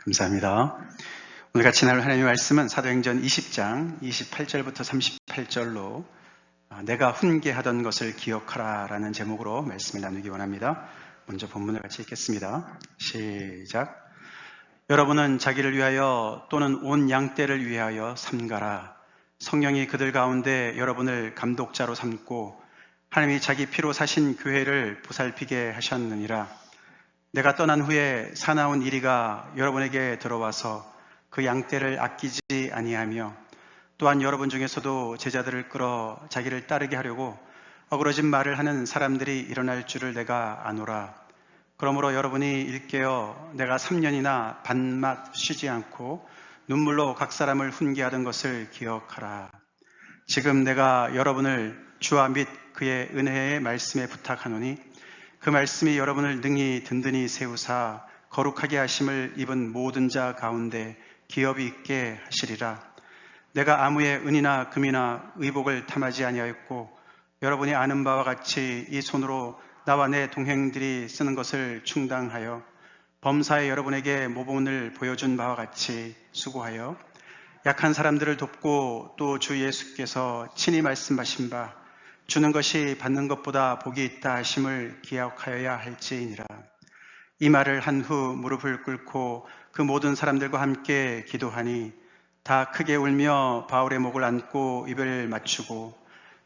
감사합니다. 오늘 같이 나눌 하나님의 말씀은 사도행전 20장 28절부터 38절로 내가 훈계하던 것을 기억하라 라는 제목으로 말씀을 나누기 원합니다. 먼저 본문을 같이 읽겠습니다. 시작. 여러분은 자기를 위하여 또는 온 양떼를 위하여 삼가라. 성령이 그들 가운데 여러분을 감독자로 삼고 하나님이 자기 피로 사신 교회를 보살피게 하셨느니라. 내가 떠난 후에 사나운 이리가 여러분에게 들어와서 그 양떼를 아끼지 아니하며 또한 여러분 중에서도 제자들을 끌어 자기를 따르게 하려고 어그러진 말을 하는 사람들이 일어날 줄을 내가 아노라. 그러므로 여러분이 일깨어 내가 3년이나 밤낮 쉬지 않고 눈물로 각 사람을 훈계하던 것을 기억하라. 지금 내가 여러분을 주와 및 그의 은혜의 말씀에 부탁하노니 그 말씀이 여러분을 능히 든든히 세우사 거룩하게 하심을 입은 모든 자 가운데 기업이 있게 하시리라. 내가 아무의 은이나 금이나 의복을 탐하지 아니하였고 여러분이 아는 바와 같이 이 손으로 나와 내 동행들이 쓰는 것을 충당하여 범사에 여러분에게 모범을 보여준 바와 같이 수고하여 약한 사람들을 돕고 또 주 예수께서 친히 말씀하신 바 주는 것이 받는 것보다 복이 있다 하심을 기억하여야 할지니라. 이 말을 한 후 무릎을 꿇고 그 모든 사람들과 함께 기도하니 다 크게 울며 바울의 목을 안고 입을 맞추고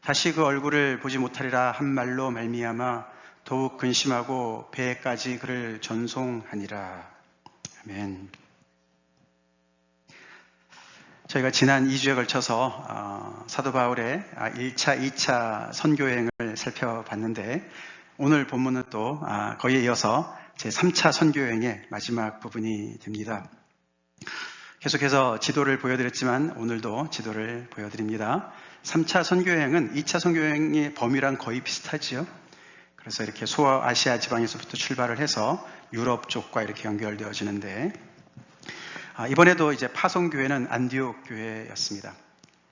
다시 그 얼굴을 보지 못하리라 한 말로 말미암아 더욱 근심하고 배에까지 그를 전송하니라. 아멘. 저희가 지난 2주에 걸쳐서 사도 바울의 1차, 2차 선교여행을 살펴봤는데 오늘 본문은 또 거기에 이어서 제 3차 선교여행의 마지막 부분이 됩니다. 계속해서 지도를 보여드렸지만 오늘도 지도를 보여드립니다. 3차 선교여행은 2차 선교여행의 범위랑 거의 비슷하지요. 그래서 이렇게 소아시아 지방에서부터 출발을 해서 유럽 쪽과 이렇게 연결되어지는데 이번에도 이제 파송교회는 안디옥 교회였습니다.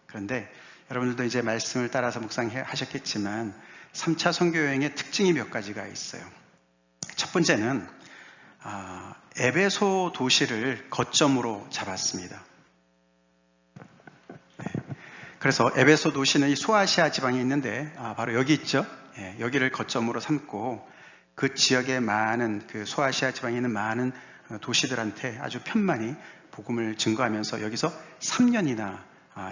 그런데 여러분들도 이제 말씀을 따라서 묵상하셨겠지만 3차 선교여행의 특징이 몇 가지가 있어요. 첫 번째는 에베소 도시를 거점으로 잡았습니다. 그래서 에베소 도시는 이 소아시아 지방에 있는데 바로 여기 있죠. 여기를 거점으로 삼고 그 지역에 많은 그 소아시아 지방에 있는 많은 도시들한테 아주 편만히 복음을 증거하면서 여기서 3년이나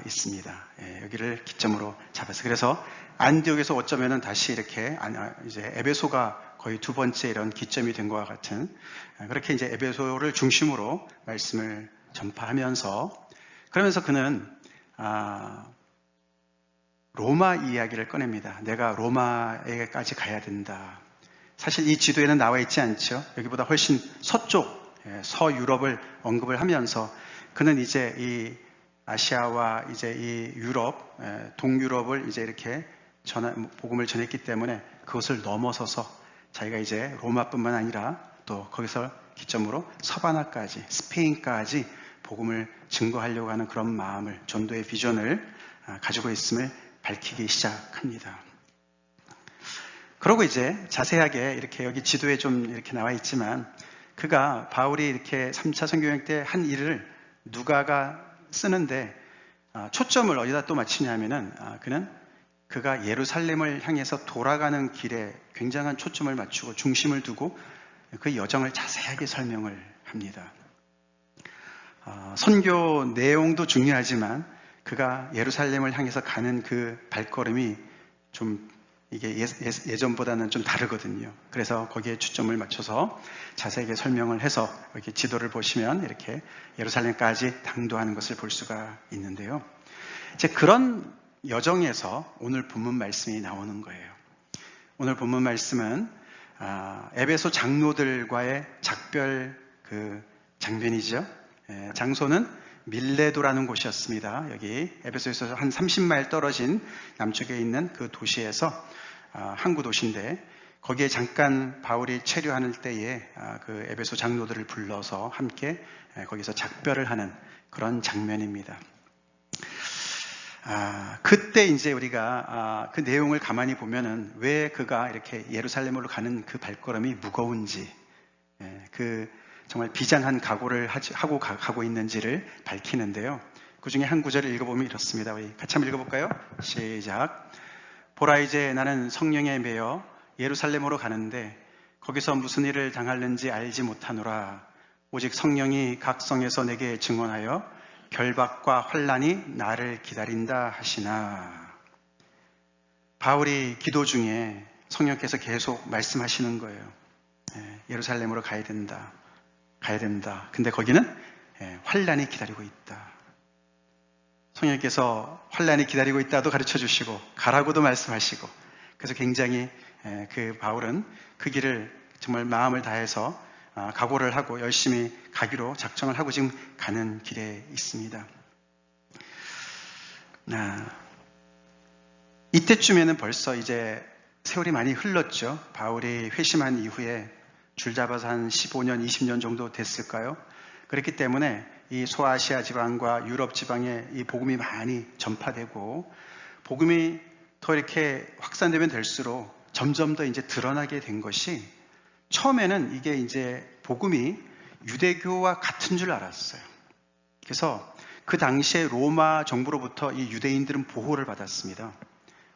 있습니다. 여기를 기점으로 잡았어요. 그래서 안디옥에서 어쩌면은 다시 이렇게 이제 에베소가 거의 두 번째 이런 기점이 된 것과 같은 그렇게 이제 에베소를 중심으로 말씀을 전파하면서 그러면서 그는 로마 이야기를 꺼냅니다. 내가 로마에까지 가야 된다. 사실 이 지도에는 나와 있지 않죠. 여기보다 훨씬 서쪽, 서유럽을 언급을 하면서 그는 이제 이 아시아와 이제 이 유럽, 동유럽을 이제 이렇게 복음을 전했기 때문에 그것을 넘어서서 자기가 이제 로마뿐만 아니라 또 거기서 기점으로 서바나까지, 스페인까지 복음을 증거하려고 하는 그런 마음을, 전도의 비전을 가지고 있음을 밝히기 시작합니다. 그러고 이제 자세하게 이렇게 여기 지도에 좀 이렇게 나와 있지만 바울이 이렇게 3차 선교여행 때 한 일을 누가가 쓰는데 초점을 어디다 또 맞추냐면은 그가 예루살렘을 향해서 돌아가는 길에 굉장한 초점을 맞추고 중심을 두고 그 여정을 자세하게 설명을 합니다. 선교 내용도 중요하지만 그가 예루살렘을 향해서 가는 그 발걸음이 좀 이게 예전보다는 좀 다르거든요. 그래서 거기에 초점을 맞춰서 자세하게 설명을 해서 이렇게 지도를 보시면 이렇게 예루살렘까지 당도하는 것을 볼 수가 있는데요. 이제 그런 여정에서 오늘 본문 말씀이 나오는 거예요. 오늘 본문 말씀은 에베소 장로들과의 작별 그 장면이죠. 장소는 밀레도라는 곳이었습니다. 여기 에베소에서 한 30마일 떨어진 남쪽에 있는 그 도시에서 항구 도시인데 거기에 잠깐 바울이 체류하는 때에 그 에베소 장로들을 불러서 함께 거기서 작별을 하는 그런 장면입니다. 그때 이제 우리가 그 내용을 가만히 보면은 왜 그가 이렇게 예루살렘으로 가는 그 발걸음이 무거운지 그 정말 비장한 각오를 하고 가고 있는지를 밝히는데요. 그 중에 한 구절을 읽어보면 이렇습니다. 우리 같이 한번 읽어볼까요? 시작. 보라, 이제 나는 성령에 매여 예루살렘으로 가는데 거기서 무슨 일을 당할는지 알지 못하노라. 오직 성령이 각 성에서 내게 증언하여 결박과 환난이 나를 기다린다 하시나. 바울이 기도 중에 성령께서 계속 말씀하시는 거예요. 예루살렘으로 가야 된다. 근데 거기는 환난이 기다리고 있다. 성령께서 환난이 기다리고 있다도 가르쳐 주시고 가라고도 말씀하시고, 그래서 굉장히 그 바울은 그 길을 정말 마음을 다해서 각오를 하고 열심히 가기로 작정을 하고 지금 가는 길에 있습니다. 이때쯤에는 벌써 이제 세월이 많이 흘렀죠. 바울이 회심한 이후에 줄 잡아서 한 15년, 20년 정도 됐을까요? 그렇기 때문에 이 소아시아 지방과 유럽 지방에 이 복음이 많이 전파되고, 복음이 더 이렇게 확산되면 될수록 점점 더 이제 드러나게 된 것이, 처음에는 이게 이제 복음이 유대교와 같은 줄 알았어요. 그래서 그 당시에 로마 정부로부터 이 유대인들은 보호를 받았습니다.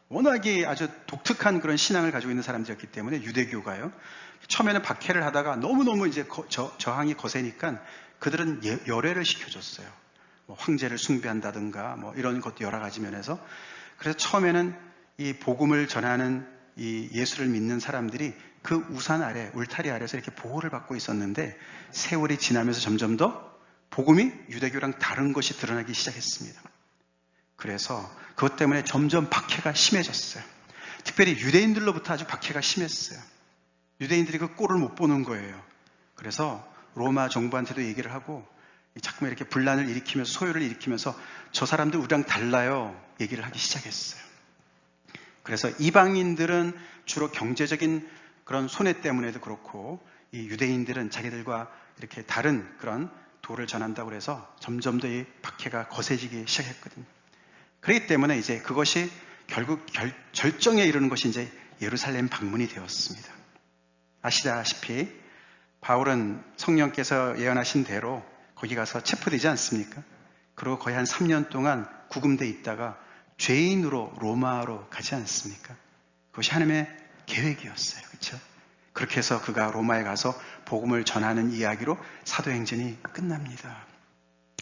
워낙에 아주 독특한 그런 신앙을 가지고 있는 사람들이었기 때문에 유대교가요. 처음에는 박해를 하다가 너무너무 이제 저항이 거세니까 그들은 열애를 시켜줬어요. 뭐 황제를 숭배한다든가 뭐 이런 것도 여러 가지 면에서. 그래서 처음에는 이 복음을 전하는 이 예수를 믿는 사람들이 그 우산 아래, 울타리 아래서 이렇게 보호를 받고 있었는데, 세월이 지나면서 점점 더 복음이 유대교랑 다른 것이 드러나기 시작했습니다. 그래서 그것 때문에 점점 박해가 심해졌어요. 특별히 유대인들로부터 아주 박해가 심했어요. 유대인들이 그 꼴을 못 보는 거예요. 그래서 로마 정부한테도 얘기를 하고 자꾸만 이렇게 분란을 일으키면서, 소요를 일으키면서 저 사람들 우리랑 달라요 얘기를 하기 시작했어요. 그래서 이방인들은 주로 경제적인 그런 손해 때문에도 그렇고, 이 유대인들은 자기들과 이렇게 다른 그런 도를 전한다고 해서 점점 더 이 박해가 거세지기 시작했거든요. 그렇기 때문에 이제 그것이 결국 절정에 이르는 것이 이제 예루살렘 방문이 되었습니다. 아시다시피 바울은 성령께서 예언하신 대로 거기 가서 체포되지 않습니까? 그리고 거의 한 3년 동안 구금돼 있다가 죄인으로 로마로 가지 않습니까? 그것이 하나님의 계획이었어요. 그렇죠? 그렇게 해서 그가 로마에 가서 복음을 전하는 이야기로 사도행전이 끝납니다.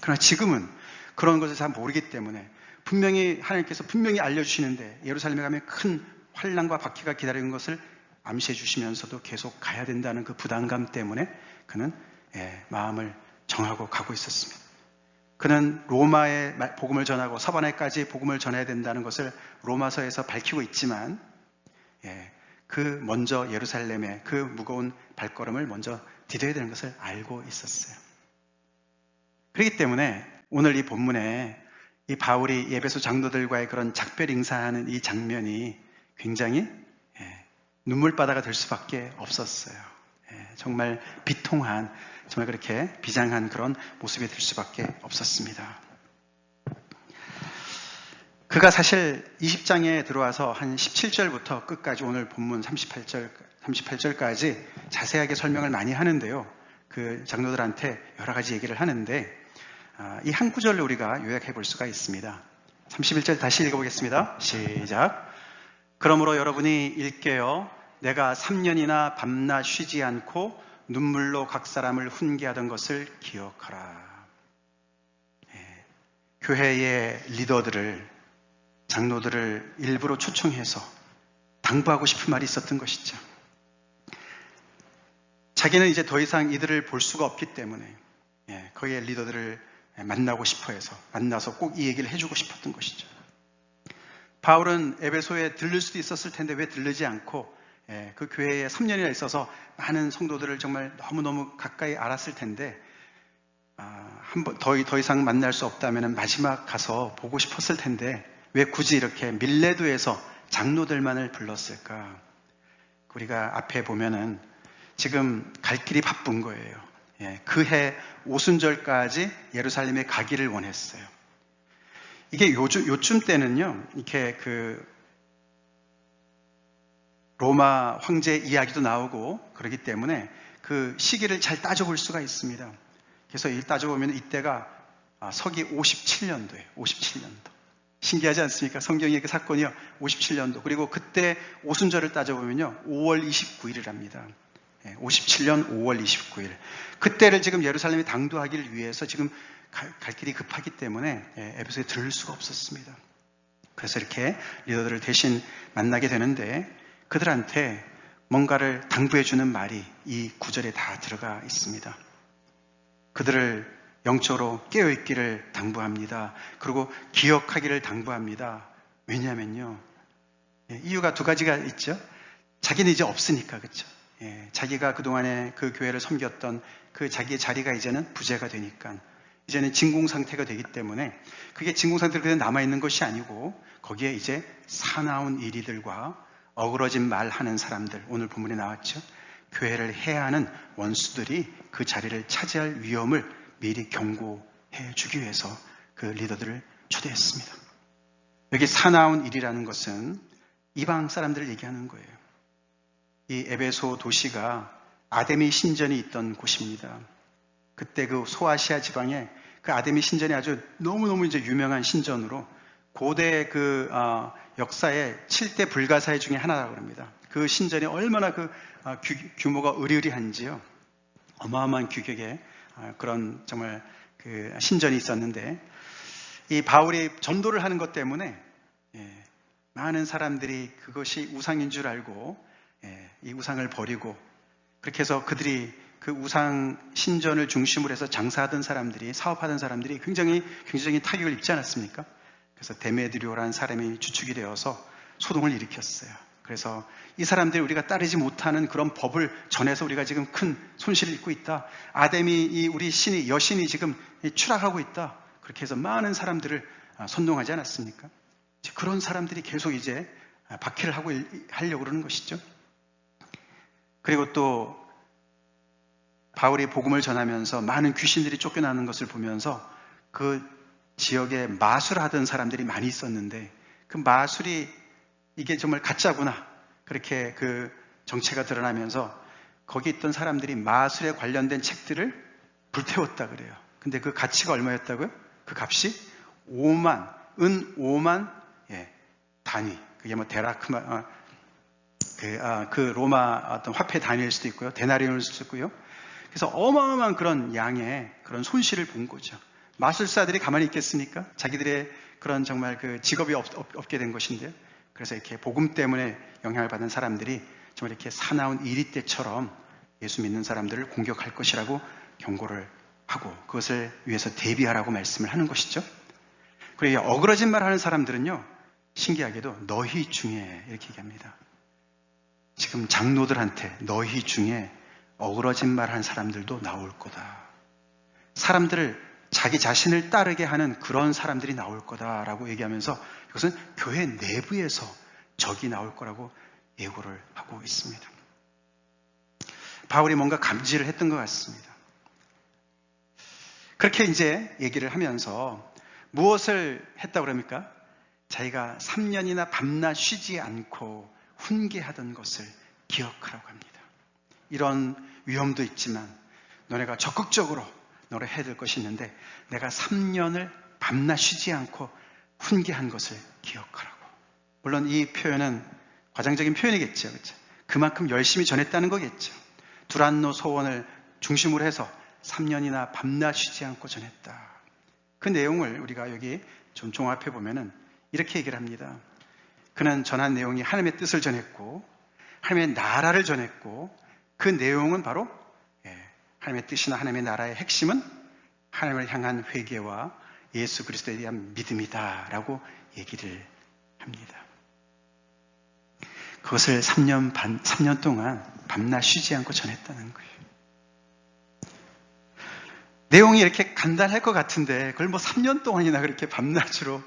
그러나 지금은 그런 것을 잘 모르기 때문에 분명히 하나님께서 분명히 알려주시는데, 예루살렘에 가면 큰 환난과 박해가 기다리는 것을 암시해 주시면서도 계속 가야 된다는 그 부담감 때문에 그는 마음을 정하고 가고 있었습니다. 그는 로마에 복음을 전하고 서바네까지 복음을 전해야 된다는 것을 로마서에서 밝히고 있지만, 그 먼저 예루살렘의 그 무거운 발걸음을 먼저 디뎌야 되는 것을 알고 있었어요. 그렇기 때문에 오늘 이 본문에 이 바울이 에베소 장로들과의 그런 작별 인사하는 이 장면이 굉장히 눈물바다가 될 수밖에 없었어요. 정말 비통한, 정말 그렇게 비장한 그런 모습이 될 수밖에 없었습니다. 그가 사실 20장에 들어와서 한 17절부터 끝까지 오늘 본문 38절까지 자세하게 설명을 많이 하는데요. 그 장로들한테 여러 가지 얘기를 하는데, 이 한 구절을 우리가 요약해 볼 수가 있습니다. 31절 다시 읽어보겠습니다. 시작. 그러므로 여러분이 일깨어 내가 3년이나 밤낮 쉬지 않고 눈물로 각 사람을 훈계하던 것을 기억하라. 교회의 리더들을, 장로들을 일부러 초청해서 당부하고 싶은 말이 있었던 것이죠. 자기는 이제 더 이상 이들을 볼 수가 없기 때문에 거기에 리더들을 만나고 싶어 해서 만나서 꼭 이 얘기를 해주고 싶었던 것이죠. 바울은 에베소에 들를 수도 있었을 텐데 왜 들르지 않고 그 교회에 3년이나 있어서 많은 성도들을 정말 너무너무 가까이 알았을 텐데, 한번 더 이상 만날 수 없다면 마지막 가서 보고 싶었을 텐데 왜 굳이 이렇게 밀레도에서 장로들만을 불렀을까? 우리가 앞에 보면은 지금 갈 길이 바쁜 거예요. 그해 오순절까지 예루살렘에 가기를 원했어요. 이게 요쯤 때는요, 이렇게 그 로마 황제 이야기도 나오고 그러기 때문에 그 시기를 잘 따져볼 수가 있습니다. 그래서 따져보면 이때가 서기 57년도예요. 57년도. 신기하지 않습니까? 성경의 그 사건이요. 57년도. 그리고 그때 오순절을 따져보면요. 5월 29일이랍니다. 57년 5월 29일. 그때를 지금 예루살렘이 당도하기를 위해서 지금 갈 길이 급하기 때문에 에베소에 들을 수가 없었습니다. 그래서 이렇게 리더들을 대신 만나게 되는데 그들한테 뭔가를 당부해주는 말이 이 구절에 다 들어가 있습니다. 그들을 영적으로 깨어있기를 당부합니다. 그리고 기억하기를 당부합니다. 왜냐하면요. 이유가 두 가지가 있죠. 자기는 이제 없으니까, 그렇죠? 자기가 그동안에 그 교회를 섬겼던 그 자기의 자리가 이제는 부재가 되니까 이제는 진공 상태가 되기 때문에 그게 진공 상태로 그냥 남아있는 것이 아니고 거기에 이제 사나운 이리들과 어그러진 말하는 사람들, 오늘 본문에 나왔죠. 교회를 해하는 원수들이 그 자리를 차지할 위험을 미리 경고해 주기 위해서 그 리더들을 초대했습니다. 여기 사나운 일이라는 것은 이방 사람들을 얘기하는 거예요. 이 에베소 도시가 아데미 신전이 있던 곳입니다. 그때 그 소아시아 지방에 그 아데미 신전이 아주 너무너무 이제 유명한 신전으로 고대 그 역사의 7대 불가사의 중에 하나라고 합니다. 그 신전이 얼마나 그 규모가 으리으리한지요. 어마어마한 규격의 그런 정말 그 신전이 있었는데 이 바울이 전도를 하는 것 때문에 많은 사람들이 그것이 우상인 줄 알고 이 우상을 버리고 그렇게 해서 그들이 그 우상 신전을 중심으로 해서 장사하던 사람들이 사업하던 사람들이 굉장히 경제적인 타격을 입지 않았습니까? 그래서 데메드리오라는 사람이 주축이 되어서 소동을 일으켰어요. 그래서 이 사람들이 우리가 따르지 못하는 그런 법을 전해서 우리가 지금 큰 손실을 입고 있다. 아데미 우리 신이 여신이 지금 추락하고 있다. 그렇게 해서 많은 사람들을 선동하지 않았습니까? 그런 사람들이 계속 이제 박해를 하려고 그러는 것이죠. 그리고 또 바울이 복음을 전하면서 많은 귀신들이 쫓겨나는 것을 보면서 그 지역에 마술하던 사람들이 많이 있었는데 그 마술이 이게 정말 가짜구나. 그렇게 그 정체가 드러나면서 거기 있던 사람들이 마술에 관련된 책들을 불태웠다 그래요. 근데 그 가치가 얼마였다고요? 그 값이 5만 단위. 그게 뭐 데라크마, 그 로마 어떤 화폐 단위일 수도 있고요. 데나리온일 수도 있고요. 그래서 어마어마한 그런 양의 그런 손실을 본 거죠. 마술사들이 가만히 있겠습니까? 자기들의 그런 정말 그 직업이 없게 된 것인데요. 그래서 이렇게 복음 때문에 영향을 받은 사람들이 정말 이렇게 사나운 이리 때처럼 예수 믿는 사람들을 공격할 것이라고 경고를 하고 그것을 위해서 대비하라고 말씀을 하는 것이죠. 그리고 어그러진 말 하는 사람들은요, 신기하게도 너희 중에 이렇게 얘기합니다. 지금 장로들한테 너희 중에 어그러진 말 하는 사람들도 나올 거다. 사람들을 자기 자신을 따르게 하는 그런 사람들이 나올 거다라고 얘기하면서 이것은 교회 내부에서 적이 나올 거라고 예고를 하고 있습니다. 바울이 뭔가 감지를 했던 것 같습니다. 그렇게 이제 얘기를 하면서 무엇을 했다고 그럽니까? 자기가 3년이나 밤낮 쉬지 않고 훈계하던 것을 기억하라고 합니다. 이런 위험도 있지만 너네가 적극적으로 너를 해야 될 것이 있는데 내가 3년을 밤낮 쉬지 않고 훈계한 것을 기억하라고. 물론 이 표현은 과장적인 표현이겠죠. 그렇죠? 그만큼 열심히 전했다는 거겠죠. 두란노 소원을 중심으로 해서 3년이나 밤낮 쉬지 않고 전했다. 그 내용을 우리가 여기 좀 종합해 보면은 이렇게 얘기를 합니다. 그는 전한 내용이 하나님의 뜻을 전했고 하나님의 나라를 전했고 그 내용은 바로 하나님의 뜻이나 하나님의 나라의 핵심은 하나님을 향한 회개와 예수 그리스도에 대한 믿음이다라고 얘기를 합니다. 그것을 3년 동안 밤낮 쉬지 않고 전했다는 거예요. 내용이 이렇게 간단할 것 같은데 그걸 뭐 3년 동안이나 그렇게 밤낮으로,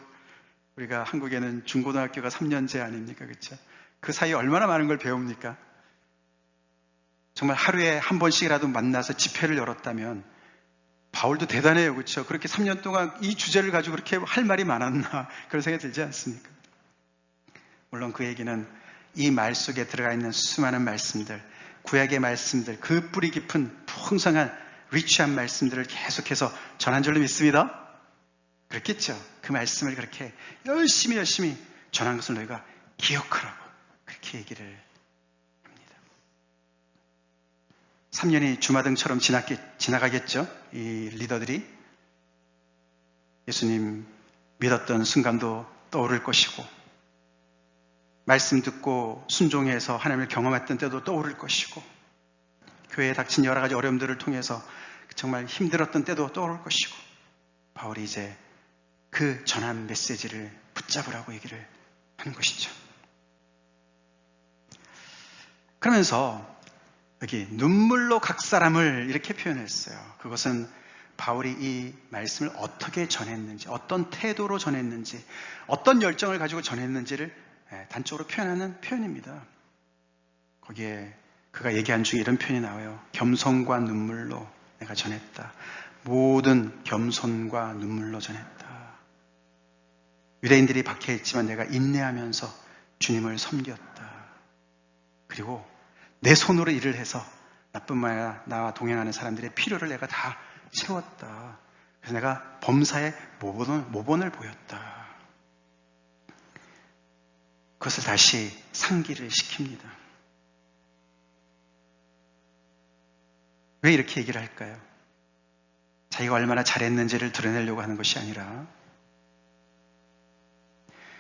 우리가 한국에는 중고등학교가 3년제 아닙니까? 그렇죠? 그 사이에 얼마나 많은 걸 배웁니까? 정말 하루에 한 번씩이라도 만나서 집회를 열었다면 바울도 대단해요. 그렇죠? 그렇게 3년 동안 이 주제를 가지고 그렇게 할 말이 많았나 그런 생각이 들지 않습니까? 물론 그 얘기는 이 말 속에 들어가 있는 수많은 말씀들, 구약의 말씀들, 그 뿌리 깊은 풍성한 리치한 말씀들을 계속해서 전한 줄로 믿습니다. 그렇겠죠. 그 말씀을 그렇게 열심히 전한 것을 너희가 기억하라고 그렇게 얘기를 합니다. 3년이 주마등처럼 지나가겠죠. 이 리더들이 예수님 믿었던 순간도 떠오를 것이고, 말씀 듣고 순종해서 하나님을 경험했던 때도 떠오를 것이고, 교회에 닥친 여러 가지 어려움들을 통해서 정말 힘들었던 때도 떠오를 것이고, 바울이 이제 그 전한 메시지를 붙잡으라고 얘기를 하는 것이죠. 그러면서 여기 눈물로 각 사람을 이렇게 표현했어요. 그것은 바울이 이 말씀을 어떻게 전했는지, 어떤 태도로 전했는지, 어떤 열정을 가지고 전했는지를 단적으로 표현하는 표현입니다. 거기에 그가 얘기한 중에 이런 표현이 나와요. 겸손과 눈물로 내가 전했다. 모든 겸손과 눈물로 전했다. 유대인들이 박해했지만 내가 인내하면서 주님을 섬겼다. 그리고 내 손으로 일을 해서 나뿐만 아니라 나와 동행하는 사람들의 필요를 내가 다 채웠다. 그래서 내가 범사에 모본을 보였다. 그것을 다시 상기를 시킵니다. 왜 이렇게 얘기를 할까요? 자기가 얼마나 잘했는지를 드러내려고 하는 것이 아니라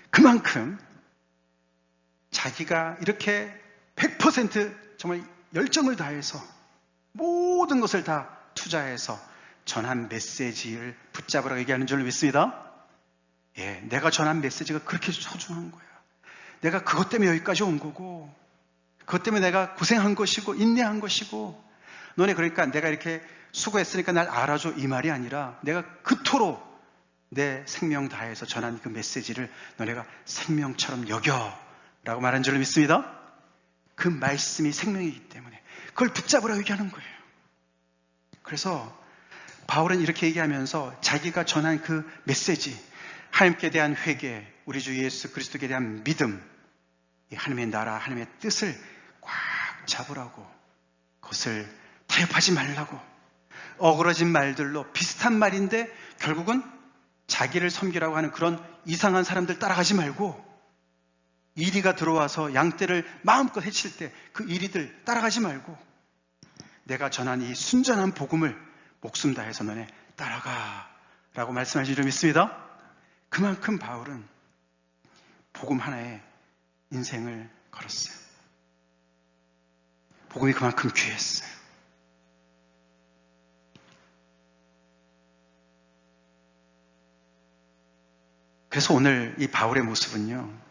그만큼 자기가 이렇게 100% 정말 열정을 다해서 모든 것을 다 투자해서 전한 메시지를 붙잡으라고 얘기하는 줄 믿습니다. 예, 내가 전한 메시지가 그렇게 소중한 거야. 내가 그것 때문에 여기까지 온 거고, 그것 때문에 내가 고생한 것이고 인내한 것이고, 너네 그러니까 내가 이렇게 수고했으니까 날 알아줘 이 말이 아니라 내가 그토록 내 생명 다해서 전한 그 메시지를 너네가 생명처럼 여겨 라고 말한 줄로 믿습니다. 그 말씀이 생명이기 때문에 그걸 붙잡으라고 얘기하는 거예요. 그래서 바울은 이렇게 얘기하면서 자기가 전한 그 메시지, 하나님께 대한 회개, 우리 주 예수 그리스도께 대한 믿음, 이 하나님의 나라, 하나님의 뜻을 꽉 잡으라고, 그것을 타협하지 말라고, 어그러진 말들로 비슷한 말인데 결국은 자기를 섬기라고 하는 그런 이상한 사람들 따라가지 말고, 이리가 들어와서 양떼를 마음껏 해칠 때 그 이리들 따라가지 말고 내가 전한 이 순전한 복음을 목숨 다해서 너네 따라가 라고 말씀하신 줄 믿습니다. 그만큼 바울은 복음 하나에 인생을 걸었어요. 복음이 그만큼 귀했어요. 그래서 오늘 이 바울의 모습은요,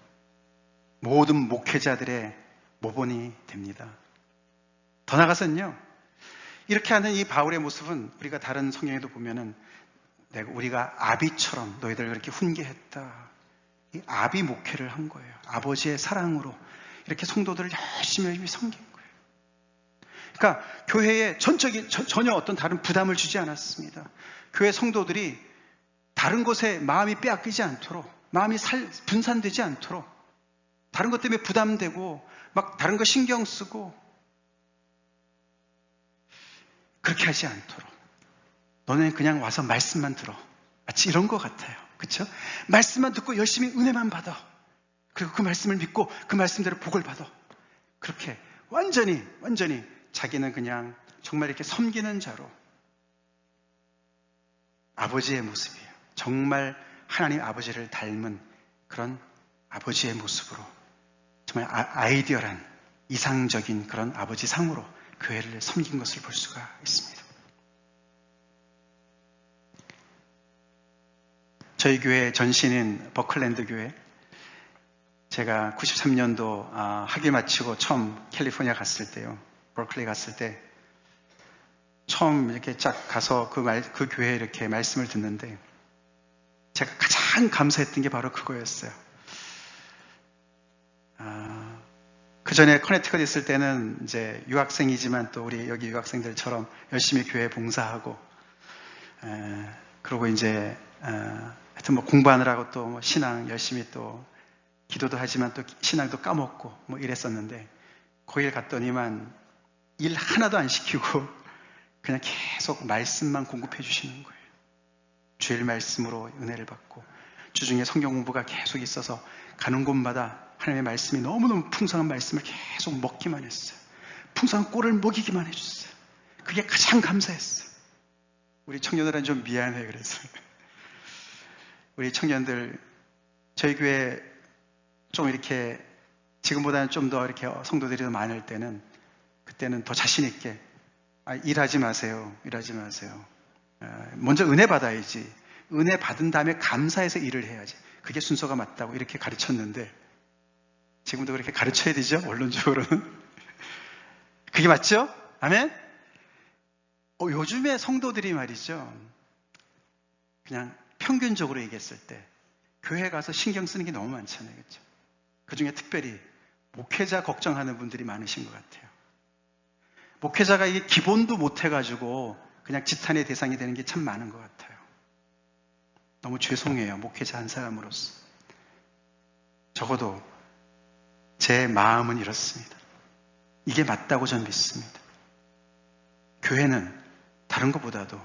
모든 목회자들의 모본이 됩니다. 더 나아가서는요, 이렇게 하는 이 바울의 모습은 우리가 다른 성경에도 보면은 우리가 아비처럼 너희들 그렇게 훈계했다. 이 아비 목회를 한 거예요. 아버지의 사랑으로 이렇게 성도들을 열심히 섬긴 거예요. 그러니까 교회에 전혀 어떤 다른 부담을 주지 않았습니다. 교회 성도들이 다른 것에 마음이 빼앗기지 않도록, 마음이 분산되지 않도록, 다른 것 때문에 부담되고 막 다른 거 신경 쓰고 그렇게 하지 않도록, 너네는 그냥 와서 말씀만 들어. 마치 이런 것 같아요. 그렇죠? 말씀만 듣고 열심히 은혜만 받아. 그리고 그 말씀을 믿고 그 말씀대로 복을 받아. 그렇게 완전히 자기는 그냥 정말 이렇게 섬기는 자로, 아버지의 모습이에요. 정말 하나님 아버지를 닮은 그런 아버지의 모습으로, 정말 아이디어란 이상적인 그런 아버지 상으로 교회를 섬긴 것을 볼 수가 있습니다. 저희 교회 전신인 버클랜드 교회, 제가 93년도 학위 마치고 처음 캘리포니아 갔을 때요, 버클리 갔을 때 처음 이렇게 쫙 가서 그 교회에 이렇게 말씀을 듣는데 제가 가장 감사했던 게 바로 그거였어요. 그 전에 커네티컷 있을 때는 이제 유학생이지만 또 우리 여기 유학생들처럼 열심히 교회 봉사하고, 그리고 이제 하여튼 뭐 공부하느라고 또 뭐 신앙 열심히 또 기도도 하지만 또 신앙도 까먹고 뭐 이랬었는데, 거길 갔더니만 일 하나도 안 시키고 그냥 계속 말씀만 공급해 주시는 거예요. 주일 말씀으로 은혜를 받고 주중에 성경 공부가 계속 있어서 가는 곳마다 하나님의 말씀이 너무너무 풍성한 말씀을 계속 먹기만 했어요. 풍성한 꼴을 먹이기만 해줬어요. 그게 가장 감사했어요. 우리 청년들은 좀 미안해 그래서 우리 청년들 저희 교회 좀 이렇게 지금보다는 좀 더 이렇게 성도들이 더 많을 때는 그때는 더 자신 있게 일하지 마세요. 일하지 마세요. 먼저 은혜 받아야지. 은혜 받은 다음에 감사해서 일을 해야지. 그게 순서가 맞다고 이렇게 가르쳤는데 지금도 그렇게 가르쳐야 되죠. 원론적으로는. 그게 맞죠? 아멘? 요즘에 성도들이 말이죠. 그냥 평균적으로 얘기했을 때 교회 가서 신경 쓰는 게 너무 많잖아요. 그렇죠? 그 중에 특별히 목회자 걱정하는 분들이 많으신 것 같아요. 목회자가 이게 기본도 못 해가지고 그냥 지탄의 대상이 되는 게 참 많은 것 같아요. 너무 죄송해요. 목회자 한 사람으로서. 적어도 제 마음은 이렇습니다. 이게 맞다고 저는 믿습니다. 교회는 다른 것보다도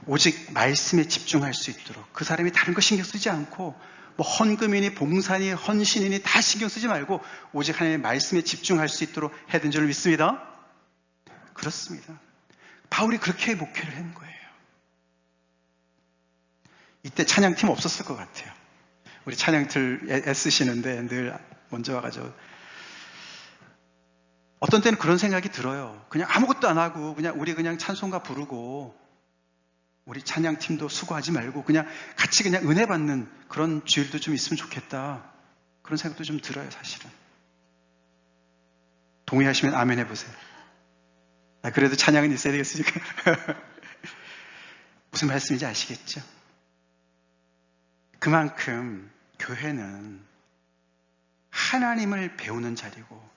오직 말씀에 집중할 수 있도록 그 사람이 다른 거 신경 쓰지 않고 뭐 헌금이니 봉사니 헌신이니 다 신경 쓰지 말고 오직 하나님의 말씀에 집중할 수 있도록 해야 되는 줄 믿습니다. 그렇습니다. 바울이 그렇게 목회를 한 거예요. 이때 찬양팀 없었을 것 같아요. 우리 찬양들 애쓰시는데 늘 먼저 와가지고 어떤 때는 그런 생각이 들어요. 그냥 아무것도 안 하고 우리 그냥 찬송가 부르고 우리 찬양팀도 수고하지 말고 그냥 같이 그냥 은혜 받는 그런 주일도 좀 있으면 좋겠다. 그런 생각도 좀 들어요, 사실은. 동의하시면 아멘 해보세요. 그래도 찬양은 있어야 되겠으니까. 무슨 말씀인지 아시겠죠? 그만큼 교회는 하나님을 배우는 자리고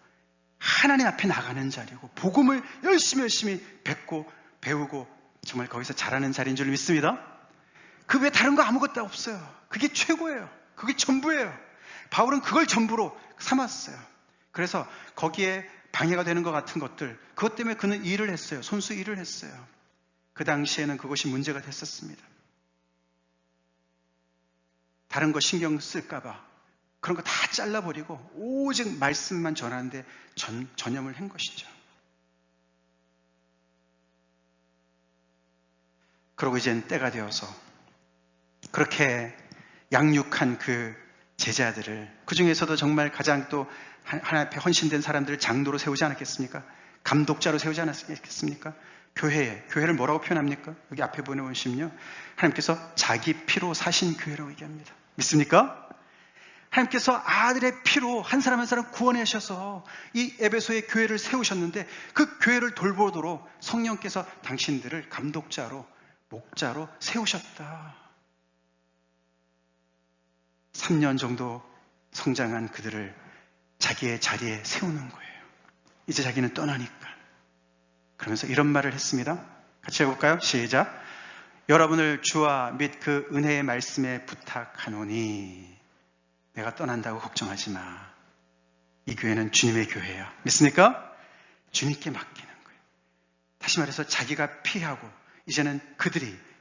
하나님 앞에 나가는 자리고 복음을 열심히 뱉고 배우고 정말 거기서 자라는 자리인 줄 믿습니다. 그 외에 다른 거 아무것도 없어요. 그게 최고예요. 그게 전부예요. 바울은 그걸 전부로 삼았어요. 그래서 거기에 방해가 되는 것 같은 것들, 그것 때문에 그는 일을 했어요. 손수 일을 했어요. 그 당시에는 그것이 문제가 됐었습니다. 다른 거 신경 쓸까봐 그런 거 다 잘라버리고 오직 말씀만 전하는데 전념을 한 것이죠. 그러고 이제는 때가 되어서 그렇게 양육한 그 제자들을, 그 중에서도 정말 가장 또 하나님 앞에 헌신된 사람들을 장로로 세우지 않았겠습니까? 감독자로 세우지 않았겠습니까? 교회를 뭐라고 표현합니까? 여기 앞에 보내보시면요, 하나님께서 자기 피로 사신 교회라고 얘기합니다. 믿습니까? 하나님께서 아들의 피로 한 사람 한 사람 구원하셔서 이 에베소의 교회를 세우셨는데 그 교회를 돌보도록 성령께서 당신들을 감독자로, 목자로 세우셨다. 3년 정도 성장한 그들을 자기의 자리에 세우는 거예요. 이제 자기는 떠나니까. 그러면서 이런 말을 했습니다. 같이 해볼까요? 시작. 여러분을 주와 및 그 은혜의 말씀에 부탁하노니 내가 떠난다고 걱정하지 마. 이 교회는 주님의 교회야. 믿습니까? 주님께 맡기는 거예요. 다시 말해서 자기가 피하고 이제는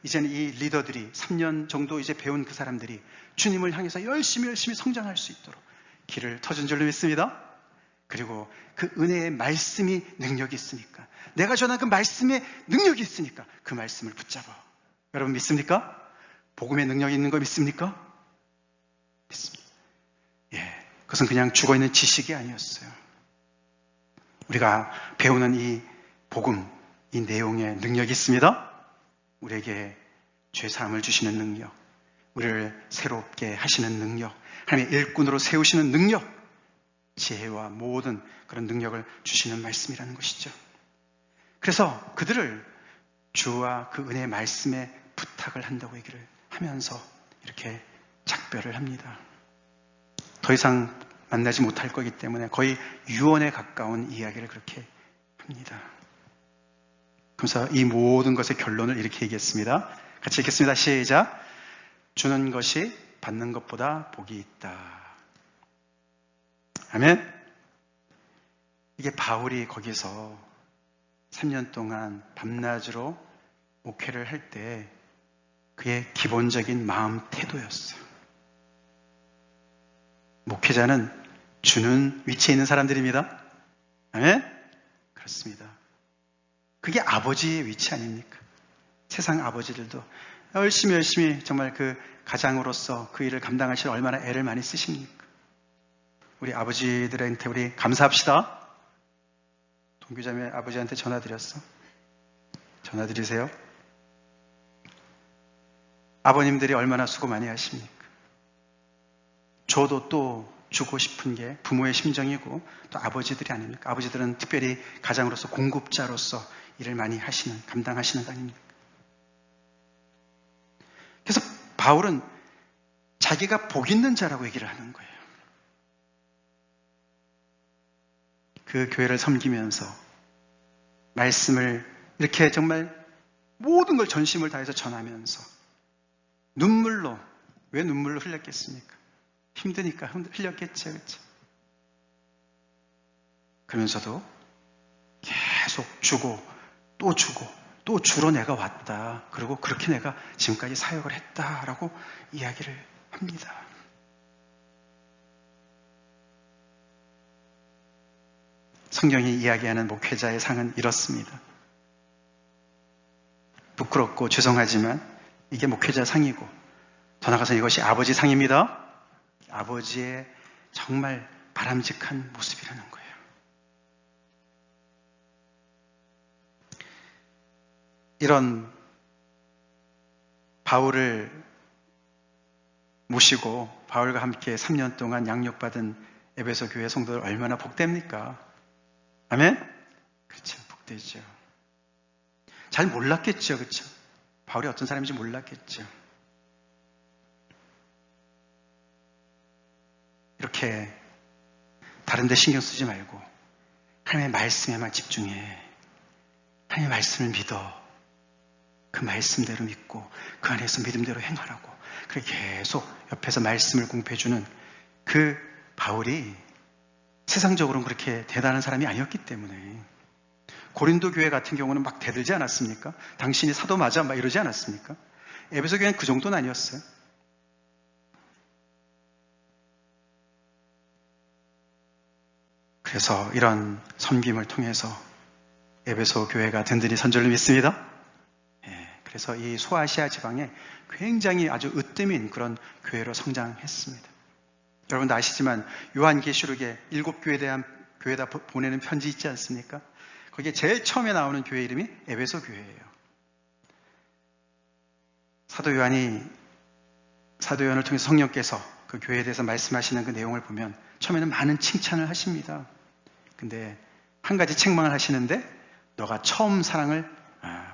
이 리더들이 3년 정도 이제 배운 그 사람들이 주님을 향해서 열심히 성장할 수 있도록 길을 터준 줄로 믿습니다. 그리고 그 은혜의 말씀이 능력이 있으니까, 내가 전한 그 말씀에 능력이 있으니까 그 말씀을 붙잡아. 여러분 믿습니까? 복음의 능력이 있는 거 믿습니까? 믿습니다. 그것은 그냥 죽어있는 지식이 아니었어요. 우리가 배우는 이 복음, 이 내용에 능력이 있습니다. 우리에게 죄사함을 주시는 능력, 우리를 새롭게 하시는 능력, 하나님의 일꾼으로 세우시는 능력, 지혜와 모든 그런 능력을 주시는 말씀이라는 것이죠. 그래서 그들을 주와 그 은혜의 말씀에 부탁을 한다고 얘기를 하면서 이렇게 작별을 합니다. 더 이상 만나지 못할 거기 때문에 거의 유언에 가까운 이야기를 그렇게 합니다. 그래서 이 모든 것의 결론을 이렇게 얘기했습니다. 같이 읽겠습니다. 시작. 주는 것이 받는 것보다 복이 있다. 아멘. 이게 바울이 거기서 3년 동안 밤낮으로 목회를 할 때 그의 기본적인 마음 태도였어요. 목회자는 주는 위치에 있는 사람들입니다. 아멘? 그렇습니다. 그게 아버지의 위치 아닙니까? 세상 아버지들도 열심히 정말 그 가장으로서 그 일을 감당하시려 얼마나 애를 많이 쓰십니까? 우리 아버지들한테 우리 감사합시다. 동규자매 아버지한테 전화 드렸어. 전화 드리세요. 아버님들이 얼마나 수고 많이 하십니까? 저도 또 주고 싶은 게 부모의 심정이고 또 아버지들이 아닙니까? 아버지들은 특별히 가장으로서 공급자로서 일을 많이 하시는, 감당하시는 거 아닙니까? 그래서 바울은 자기가 복 있는 자라고 얘기를 하는 거예요. 그 교회를 섬기면서 말씀을 이렇게 정말 모든 걸 전심을 다해서 전하면서 눈물로, 왜 눈물로 흘렸겠습니까? 힘드니까 흘렸겠죠, 그렇죠? 그러면서도 계속 주고 또 주로 내가 왔다. 그리고 그렇게 내가 지금까지 사역을 했다라고 이야기를 합니다. 성경이 이야기하는 목회자의 상은 이렇습니다. 부끄럽고 죄송하지만 이게 목회자 상이고 더 나아가서 이것이 아버지 상입니다. 아버지의 정말 바람직한 모습이라는 거예요. 이런 바울을 모시고 바울과 함께 3년 동안 양육받은 에베소 교회 성도들 얼마나 복됩니까? 아멘? 그렇죠. 복되죠. 잘 몰랐겠죠. 그렇죠. 바울이 어떤 사람인지 몰랐겠죠. 이렇게 다른 데 신경 쓰지 말고 하나님의 말씀에만 집중해. 하나님의 말씀을 믿어. 그 말씀대로 믿고 그 안에서 믿음대로 행하라고. 그렇게 계속 옆에서 말씀을 공표해주는 그 바울이 세상적으로는 그렇게 대단한 사람이 아니었기 때문에 고린도 교회 같은 경우는 막 대들지 않았습니까? 당신이 사도 맞아? 막 이러지 않았습니까? 에베소 교회는 그 정도는 아니었어요. 그래서 이런 섬김을 통해서 에베소 교회가 든든히 선전을 믿습니다. 그래서 이 소아시아 지방에 굉장히 아주 으뜸인 그런 교회로 성장했습니다. 여러분도 아시지만 요한계시록에 7교회에다 보내는 편지 있지 않습니까? 거기에 제일 처음에 나오는 교회 이름이 에베소 교회예요. 사도 요한을 통해서 성령께서 그 교회에 대해서 말씀하시는 그 내용을 보면 처음에는 많은 칭찬을 하십니다. 근데 한 가지 책망을 하시는데 너가 처음 사랑을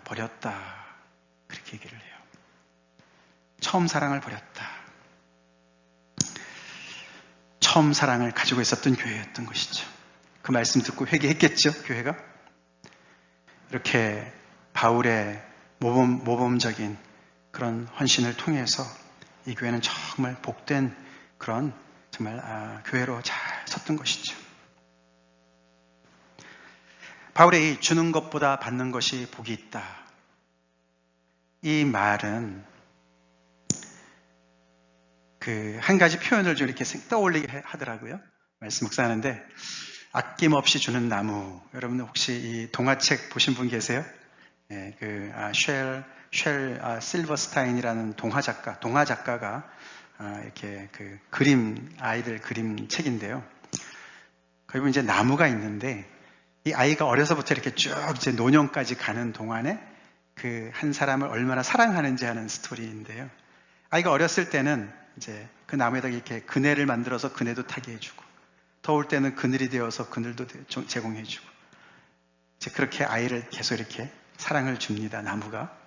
버렸다. 그렇게 얘기를 해요. 처음 사랑을 버렸다. 처음 사랑을 가지고 있었던 교회였던 것이죠. 그 말씀 듣고 회개했겠죠, 교회가? 이렇게 바울의 모범적인 그런 헌신을 통해서 이 교회는 정말 복된 그런 정말 교회로 잘 섰던 것이죠. 바울의 이 주는 것보다 받는 것이 복이 있다. 이 말은 그 한 가지 표현을 좀 이렇게 떠올리게 하더라고요. 말씀 묵상하는데 아낌없이 주는 나무. 여러분 혹시 이 동화책 보신 분 계세요? 네, 쉘 실버스타인이라는 동화 작가가 이렇게 그 아이들 그림 책인데요. 거기 보면 이제 나무가 있는데 이 아이가 어려서부터 이렇게 쭉 이제 노년까지 가는 동안에 그 한 사람을 얼마나 사랑하는지 하는 스토리인데요. 아이가 어렸을 때는 이제 그 나무에다 이렇게 그네를 만들어서 그네도 타게 해주고, 더울 때는 그늘이 되어서 그늘도 제공해주고, 이제 그렇게 아이를 계속 이렇게 사랑을 줍니다, 나무가.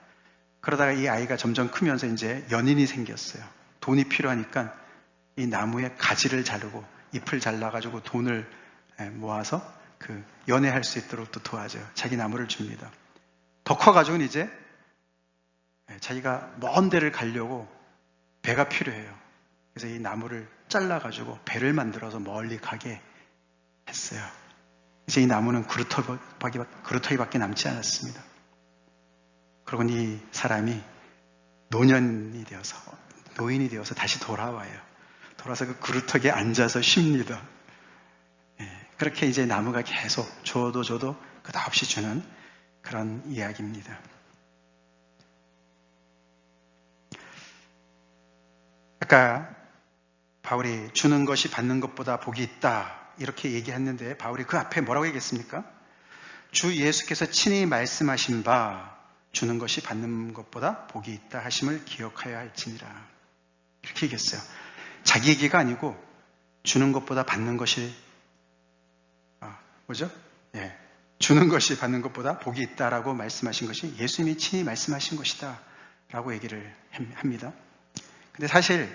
그러다가 이 아이가 점점 크면서 이제 연인이 생겼어요. 돈이 필요하니까 이 나무에 가지를 자르고 잎을 잘라가지고 돈을 모아서 그 연애할 수 있도록 또 도와줘요. 자기 나무를 줍니다. 더 커가지고는 이제 자기가 먼 데를 가려고 배가 필요해요. 그래서 이 나무를 잘라가지고 배를 만들어서 멀리 가게 했어요. 이제 이 나무는 그루터기밖에 남지 않았습니다. 그러고 이 사람이 노인이 되어서 다시 돌아와요. 돌아서 그 그루터기에 앉아서 쉽니다. 그렇게 이제 나무가 계속 줘도 끝없이 주는 그런 이야기입니다. 아까 바울이 주는 것이 받는 것보다 복이 있다 이렇게 얘기했는데 바울이 그 앞에 뭐라고 얘기했습니까? 주 예수께서 친히 말씀하신 바 주는 것이 받는 것보다 복이 있다 하심을 기억하여야 할지니라 이렇게 얘기했어요. 자기 얘기가 아니고 주는 것보다 받는 것이 뭐죠? 주는 것이 받는 것보다 복이 있다라고 말씀하신 것이 예수님이 친히 말씀하신 것이다 라고 얘기를 합니다. 근데 사실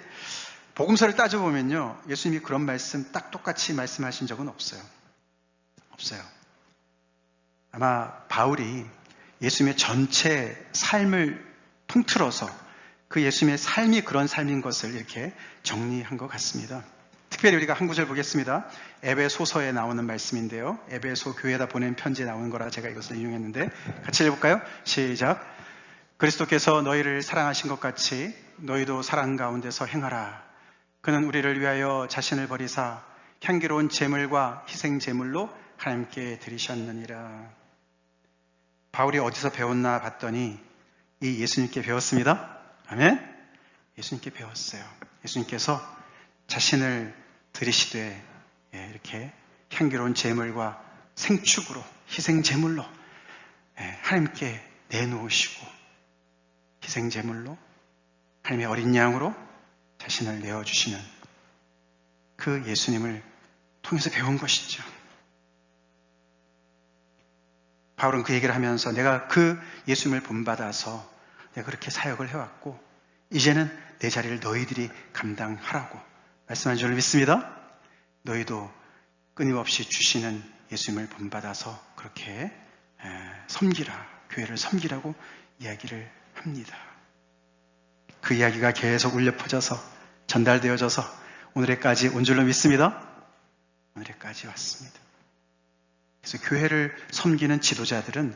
복음서를 따져보면요 예수님이 그런 말씀 딱 똑같이 말씀하신 적은 없어요. 아마 바울이 예수님의 전체 삶을 통틀어서 그 예수님의 삶이 그런 삶인 것을 이렇게 정리한 것 같습니다. 특별히 우리가 한 구절 보겠습니다. 에베소서에 나오는 말씀인데요. 에베소 교회에다 보낸 편지에 나오는 거라 제가 이것을 인용했는데 같이 읽어볼까요? 시작. 그리스도께서 너희를 사랑하신 것 같이 너희도 사랑 가운데서 행하라. 그는 우리를 위하여 자신을 버리사 향기로운 제물과 희생 제물로 하나님께 드리셨느니라. 바울이 어디서 배웠나 봤더니 이 예수님께 배웠습니다. 아멘? 예수님께 배웠어요. 예수님께서 자신을 드리시되 이렇게 향기로운 제물과 생축으로 희생 제물로 하나님께 내놓으시고 희생 제물로 하나님의 어린 양으로 자신을 내어주시는 그 예수님을 통해서 배운 것이죠. 바울은 그 얘기를 하면서 내가 그 예수님을 본받아서 내가 그렇게 사역을 해왔고 이제는 내 자리를 너희들이 감당하라고 말씀한 줄 믿습니다. 너희도 끊임없이 주시는 예수님을 본받아서 그렇게 섬기라, 교회를 섬기라고 이야기를 합니다. 그 이야기가 계속 울려 퍼져서 전달되어져서 오늘에까지 온 줄로 믿습니다. 오늘에까지 왔습니다. 그래서 교회를 섬기는 지도자들은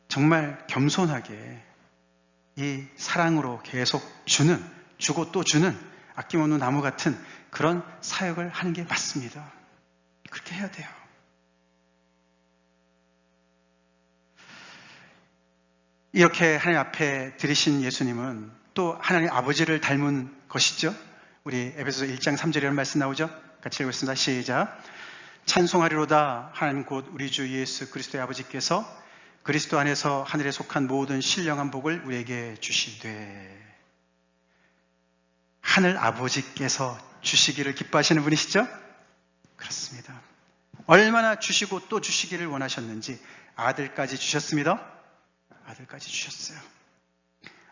정말 겸손하게 이 사랑으로 계속 주고 또 주는 아낌없는 나무 같은 그런 사역을 하는 게 맞습니다. 그렇게 해야 돼요. 이렇게 하나님 앞에 들이신 예수님은 또 하나님 아버지를 닮은 것이죠. 우리 에베소서 1장 3절이라는 말씀 나오죠. 같이 읽겠습니다. 시작. 찬송하리로다 하나님 곧 우리 주 예수 그리스도의 아버지께서 그리스도 안에서 하늘에 속한 모든 신령한 복을 우리에게 주시되. 하늘 아버지께서 주시기를 기뻐하시는 분이시죠? 그렇습니다. 얼마나 주시고 또 주시기를 원하셨는지 아들까지 주셨습니다. 아들까지 주셨어요.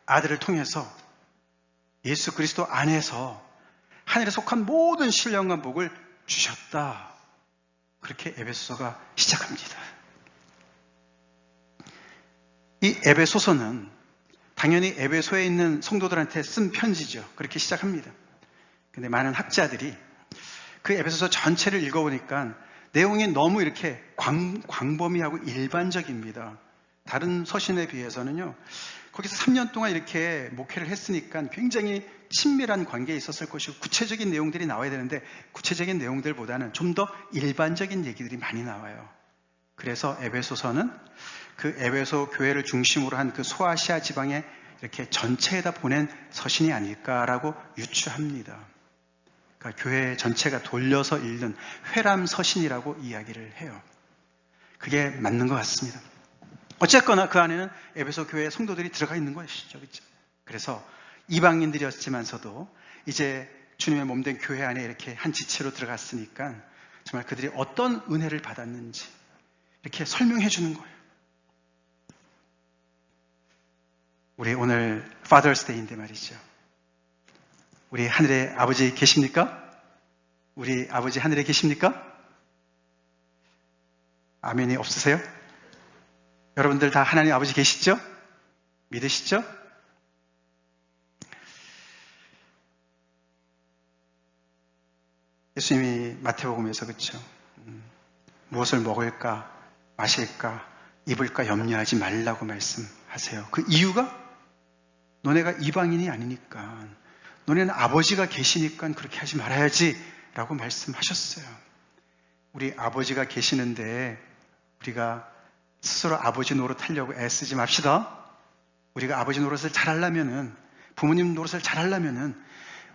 아들을 통해서 예수 그리스도 안에서 하늘에 속한 모든 신령한 복을 주셨다. 그렇게 에베소서가 시작합니다. 이 에베소서는 당연히 에베소에 있는 성도들한테 쓴 편지죠. 그렇게 시작합니다. 근데 많은 학자들이 그 에베소서 전체를 읽어보니까 내용이 너무 이렇게 광범위하고 일반적입니다. 다른 서신에 비해서는요. 거기서 3년 동안 이렇게 목회를 했으니까 굉장히 친밀한 관계에 있었을 것이고 구체적인 내용들이 나와야 되는데 구체적인 내용들보다는 좀 더 일반적인 얘기들이 많이 나와요. 그래서 에베소서는 그 에베소 교회를 중심으로 한 그 소아시아 지방에 이렇게 전체에다 보낸 서신이 아닐까라고 유추합니다. 그러니까 교회 전체가 돌려서 읽는 회람 서신이라고 이야기를 해요. 그게 맞는 것 같습니다. 어쨌거나 그 안에는 에베소 교회 성도들이 들어가 있는 것이죠. 그렇죠? 그래서 이방인들이었지만서도 이제 주님의 몸된 교회 안에 이렇게 한 지체로 들어갔으니까 정말 그들이 어떤 은혜를 받았는지 이렇게 설명해 주는 거예요. 우리 오늘 Father's Day인데 말이죠. 우리 하늘에 아버지 계십니까? 우리 아버지 하늘에 계십니까? 아멘이 없으세요? 여러분들 다 하나님 아버지 계시죠? 믿으시죠? 예수님이 마태복음에서 그렇죠. 무엇을 먹을까, 마실까, 입을까 염려하지 말라고 말씀하세요. 그 이유가 너네가 이방인이 아니니까, 너네는 아버지가 계시니까 그렇게 하지 말아야지 라고 말씀하셨어요. 우리 아버지가 계시는데 우리가 스스로 아버지 노릇하려고 애쓰지 맙시다. 우리가 아버지 노릇을 잘하려면은, 부모님 노릇을 잘하려면은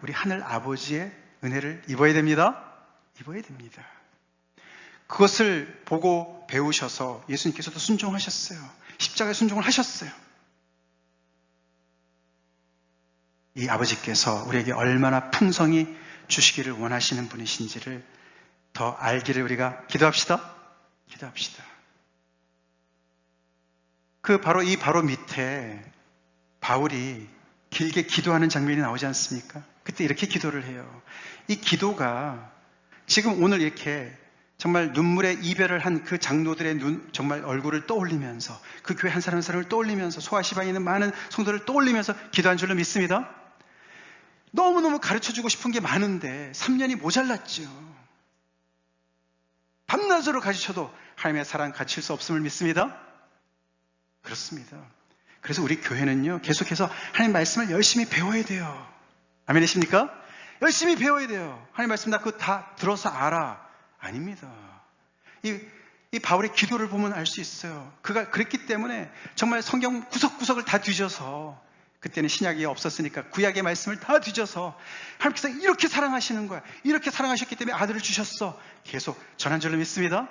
우리 하늘 아버지의 은혜를 입어야 됩니다. 입어야 됩니다. 그것을 보고 배우셔서 예수님께서도 순종하셨어요. 십자가에 순종을 하셨어요. 이 아버지께서 우리에게 얼마나 풍성히 주시기를 원하시는 분이신지를 더 알기를 우리가 기도합시다. 기도합시다. 바로 밑에 바울이 길게 기도하는 장면이 나오지 않습니까? 그때 이렇게 기도를 해요. 이 기도가 지금 오늘 이렇게 정말 눈물의 이별을 한 그 장로들의 정말 얼굴을 떠올리면서, 그 교회 한 사람 한 사람을 떠올리면서, 소아시방에 있는 많은 성도를 떠올리면서 기도한 줄로 믿습니다. 너무너무 가르쳐주고 싶은 게 많은데 3년이 모자랐죠. 밤낮으로 가르쳐도 하나님의 사랑 가르칠 수 없음을 믿습니다. 그렇습니다. 그래서 우리 교회는요, 계속해서 하나님 말씀을 열심히 배워야 돼요. 아멘이십니까? 열심히 배워야 돼요. 하나님 말씀 나 그거 다 들어서 알아. 아닙니다. 이 바울의 기도를 보면 알 수 있어요. 그가 그랬기 때문에 정말 성경 구석구석을 다 뒤져서, 그때는 신약이 없었으니까 구약의 말씀을 다 뒤져서 하나님께서 이렇게 사랑하시는 거야. 이렇게 사랑하셨기 때문에 아들을 주셨어. 계속 전한 줄로 믿습니다.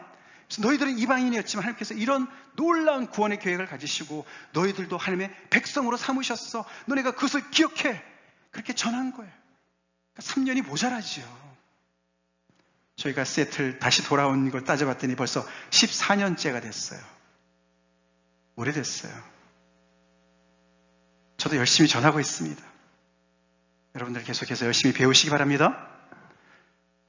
그래서 너희들은 이방인이었지만 하나님께서 이런 놀라운 구원의 계획을 가지시고 너희들도 하나님의 백성으로 삼으셨어. 너네가 그것을 기억해. 그렇게 전한 거예요. 그러니까 3년이 모자라지요. 저희가 세틀 다시 돌아온 걸 따져봤더니 벌써 14년째가 됐어요. 오래됐어요. 저도 열심히 전하고 있습니다. 여러분들 계속해서 열심히 배우시기 바랍니다.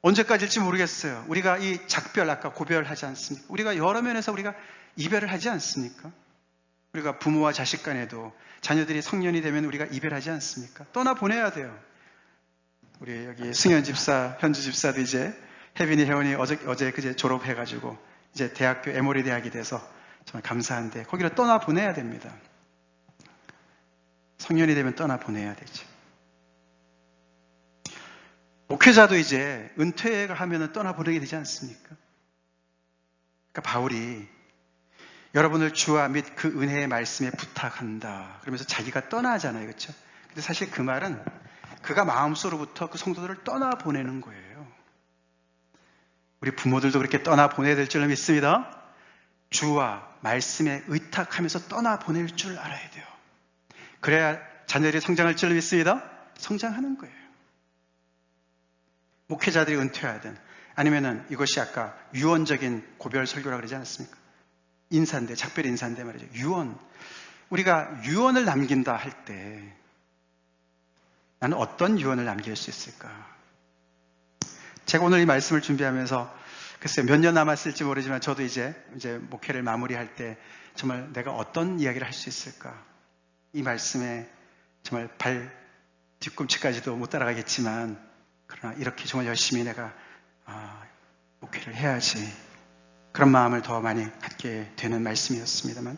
언제까지일지 모르겠어요. 우리가 이 작별, 아까 고별하지 않습니까? 우리가 여러 면에서 우리가 이별을 하지 않습니까? 우리가 부모와 자식 간에도 자녀들이 성년이 되면 우리가 이별하지 않습니까? 떠나보내야 돼요. 우리 여기 승현 집사, 현주 집사도 이제 혜빈이, 혜원이 어제 그제 졸업해가지고 이제 대학교 에모리 대학이 돼서 정말 감사한데 거기로 떠나보내야 됩니다. 성년이 되면 떠나보내야 되죠. 목회자도 이제 은퇴가 하면 떠나보내게 되지 않습니까? 그러니까 바울이 여러분을 주와 및 그 은혜의 말씀에 부탁한다 그러면서 자기가 떠나잖아요. 그렇죠? 근데 사실 그 말은 그가 마음속으로부터 그 성도들을 떠나보내는 거예요. 우리 부모들도 그렇게 떠나보내야 될 줄로 믿습니다. 주와 말씀에 의탁하면서 떠나보낼 줄 알아야 돼요. 그래야 자녀들이 성장할 줄로 믿습니다. 성장하는 거예요. 목회자들이 은퇴하든 아니면은 이것이 아까 유언적인 고별 설교라고 그러지 않았습니까? 인사인데, 작별 인사인데 말이죠. 유언. 우리가 유언을 남긴다 할 때 나는 어떤 유언을 남길 수 있을까? 제가 오늘 이 말씀을 준비하면서 글쎄요, 몇 년 남았을지 모르지만 저도 이제 목회를 마무리할 때 정말 내가 어떤 이야기를 할 수 있을까? 이 말씀에 정말 발 뒤꿈치까지도 못 따라가겠지만 그러나 이렇게 정말 열심히 내가 목회를 해야지, 그런 마음을 더 많이 갖게 되는 말씀이었습니다만,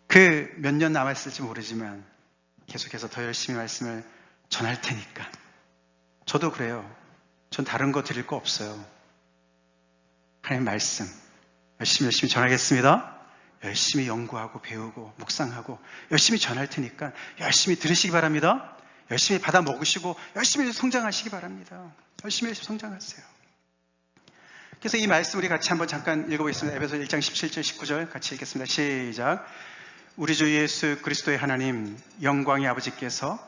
그 몇 년 남았을지 모르지만 계속해서 더 열심히 말씀을 전할 테니까. 저도 그래요. 전 다른 거 드릴 거 없어요. 하나님 말씀 열심히 전하겠습니다. 열심히 연구하고 배우고 묵상하고 열심히 전할 테니까 열심히 들으시기 바랍니다. 열심히 받아 먹으시고 열심히 성장하시기 바랍니다. 열심히 성장하세요. 그래서 이 말씀 우리 같이 한번 잠깐 읽어보겠습니다. 에베소 1장 17절 19절 같이 읽겠습니다. 시작. 우리 주 예수 그리스도의 하나님 영광의 아버지께서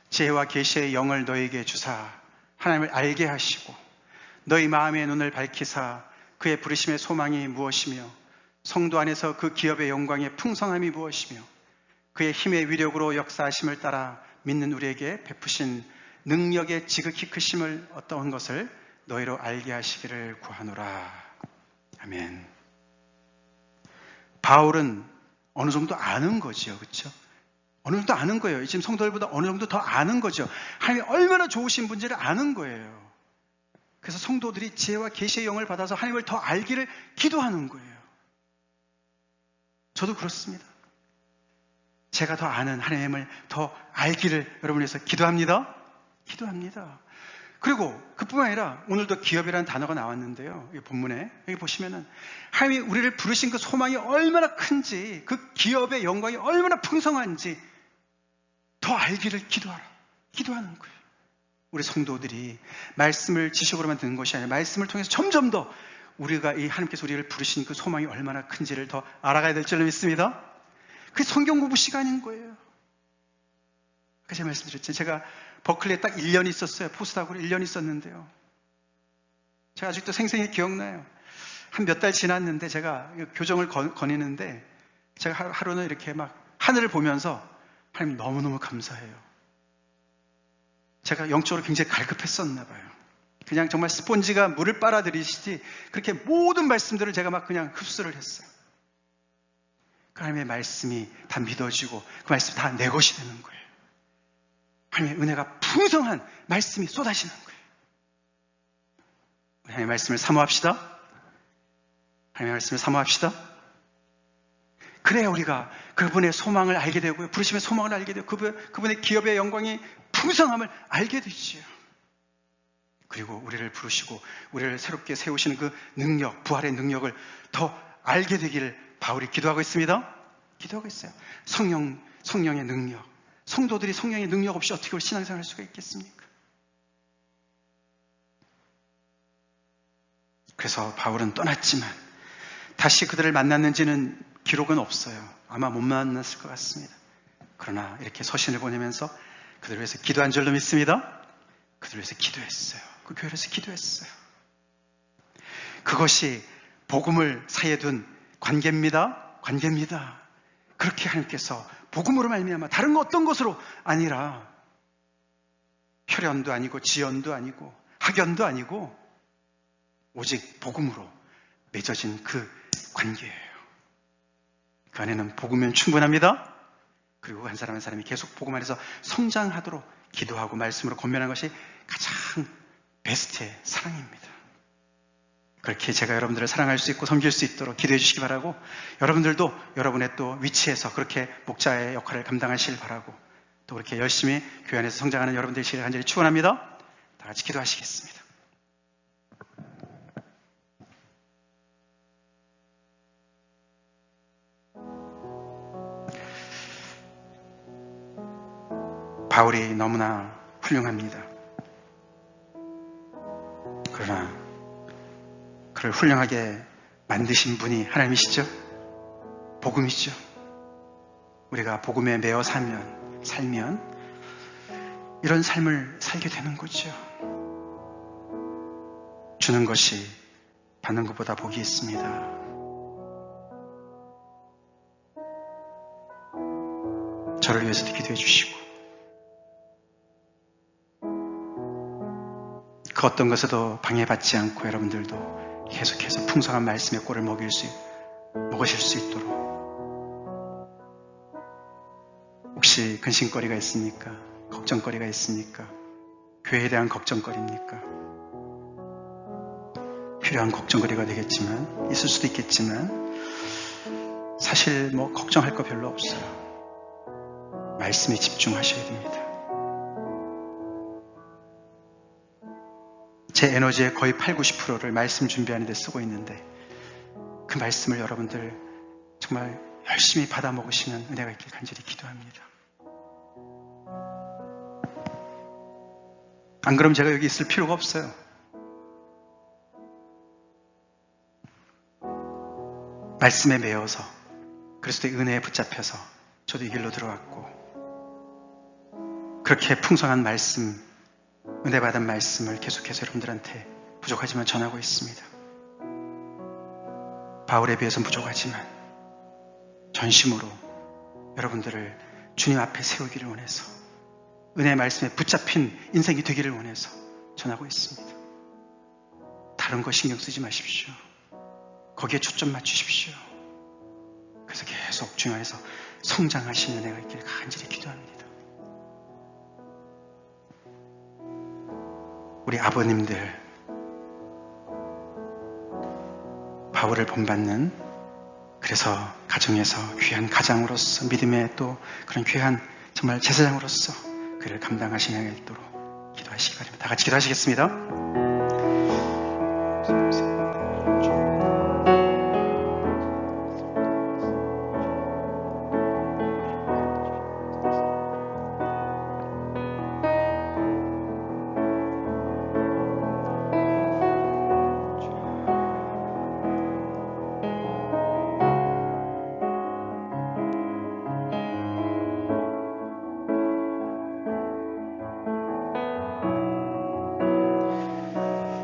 지혜와 계시의 영을 너에게 주사 하나님을 알게 하시고 너희 마음의 눈을 밝히사 그의 부르심의 소망이 무엇이며 성도 안에서 그 기업의 영광의 풍성함이 무엇이며 그의 힘의 위력으로 역사하심을 따라 믿는 우리에게 베푸신 능력의 지극히 크심을 어떠한 것을 너희로 알게 하시기를 구하노라. 아멘. 바울은 어느 정도 아는 거지요. 그렇죠? 어느 정도 아는 거예요. 지금 성도들보다 어느 정도 더 아는 거죠. 하나님이 얼마나 좋으신 분지를 아는 거예요. 그래서 성도들이 지혜와 계시의 영을 받아서 하나님을 더 알기를 기도하는 거예요. 저도 그렇습니다. 제가 더 아는 하나님을 더 알기를 여러분에서 기도합니다. 기도합니다. 그리고 그뿐만 아니라 오늘도 기업이라는 단어가 나왔는데요. 이 본문에 여기 보시면은 하나님이 우리를 부르신 그 소망이 얼마나 큰지, 그 기업의 영광이 얼마나 풍성한지 더 알기를 기도하는 거예요. 우리 성도들이 말씀을 지식으로만 듣는 것이 아니라 말씀을 통해서 점점 더 우리가 이 하나님께서 우리를 부르신 그 소망이 얼마나 큰지를 더 알아가야 될 줄로 믿습니다. 그게 성경 공부 시간인 거예요. 제가 말씀드렸죠. 제가 버클리에 딱 1년 있었어요. 포스닥으로 1년 있었는데요. 제가 아직도 생생히 기억나요. 한 몇 달 지났는데 제가 교정을 거니는데 제가 하루는 이렇게 막 하늘을 보면서 하나님 너무너무 감사해요. 제가 영적으로 굉장히 갈급했었나 봐요. 그냥 정말 스폰지가 물을 빨아들이시지 그렇게 모든 말씀들을 제가 막 그냥 흡수를 했어요. 그 하나님의 말씀이 다 믿어지고 그 말씀이 다 내 것이 되는 거예요. 하나님의 은혜가 풍성한 말씀이 쏟아지는 거예요. 하나님의 말씀을 사모합시다. 하나님의 말씀을 사모합시다. 그래야 우리가 그분의 소망을 알게 되고요. 부르심의 소망을 알게 되고 그분의 기업의 영광이 풍성함을 알게 되지요. 그리고 우리를 부르시고 우리를 새롭게 세우시는 그 능력, 부활의 능력을 더 알게 되기를 바울이 기도하고 있습니다. 기도하고 있어요. 성령의 능력. 성도들이 성령의 능력 없이 어떻게 신앙생활 할 수가 있겠습니까? 그래서 바울은 떠났지만 다시 그들을 만났는지는 기록은 없어요. 아마 못 만났을 것 같습니다. 그러나 이렇게 서신을 보내면서 그들을 위해서 기도한 줄로 믿습니다. 그들을 위해서 기도했어요. 그 교회에서 기도했어요. 그것이 복음을 사이에 둔 관계입니다. 관계입니다. 그렇게 하나님께서 복음으로 말미암아 다른 거 어떤 것으로 아니라 혈연도 아니고 지연도 아니고 학연도 아니고 오직 복음으로 맺어진 그 관계예요. 그 안에는 복음이면 충분합니다. 그리고 한 사람 한 사람이 계속 복음 안에서 성장하도록 기도하고 말씀으로 권면하는 것이 가장 베스트의 사랑입니다. 그렇게 제가 여러분들을 사랑할 수 있고 섬길 수 있도록 기도해 주시기 바라고, 여러분들도 여러분의 또 위치에서 그렇게 목자의 역할을 감당하시길 바라고, 또 그렇게 열심히 교회 안에서 성장하는 여러분들 시를 간절히 축원합니다. 다 같이 기도하시겠습니다. 바울이 너무나 훌륭합니다. 그러나 그를 훌륭하게 만드신 분이 하나님이시죠. 복음이죠. 우리가 복음에 매어 살면 이런 삶을 살게 되는 거죠. 주는 것이 받는 것보다 복이 있습니다. 저를 위해서도 기도해 주시고 그 어떤 것에도 방해받지 않고 여러분들도 계속해서 풍성한 말씀의 꼴을 먹으실 수 있도록, 혹시 근심거리가 있습니까? 걱정거리가 있습니까? 교회에 대한 걱정거리입니까? 필요한 걱정거리가 되겠지만, 있을 수도 있겠지만 사실 뭐 걱정할 거 별로 없어요. 말씀에 집중하셔야 됩니다. 제 에너지의 거의 8, 90%를 말씀 준비하는 데 쓰고 있는데 그 말씀을 여러분들 정말 열심히 받아 먹으시면 은혜가 있길 간절히 기도합니다. 안 그러면 제가 여기 있을 필요가 없어요. 말씀에 매여서 그리스도의 은혜에 붙잡혀서 저도 이 길로 들어왔고, 그렇게 풍성한 말씀, 은혜 받은 말씀을 계속해서 여러분들한테 부족하지만 전하고 있습니다. 바울에 비해서는 부족하지만 전심으로 여러분들을 주님 앞에 세우기를 원해서, 은혜의 말씀에 붙잡힌 인생이 되기를 원해서 전하고 있습니다. 다른 거 신경 쓰지 마십시오. 거기에 초점 맞추십시오. 그래서 계속 주님 안에서 성장하시는 은혜가 있기를 간절히 기도합니다. 우리 아버님들, 바울을 본받는, 그래서 가정에서 귀한 가장으로서 믿음의 또 그런 귀한 정말 제사장으로서 그를 감당하시는 일 있도록 기도하시기 바랍니다. 다 같이 기도하시겠습니다.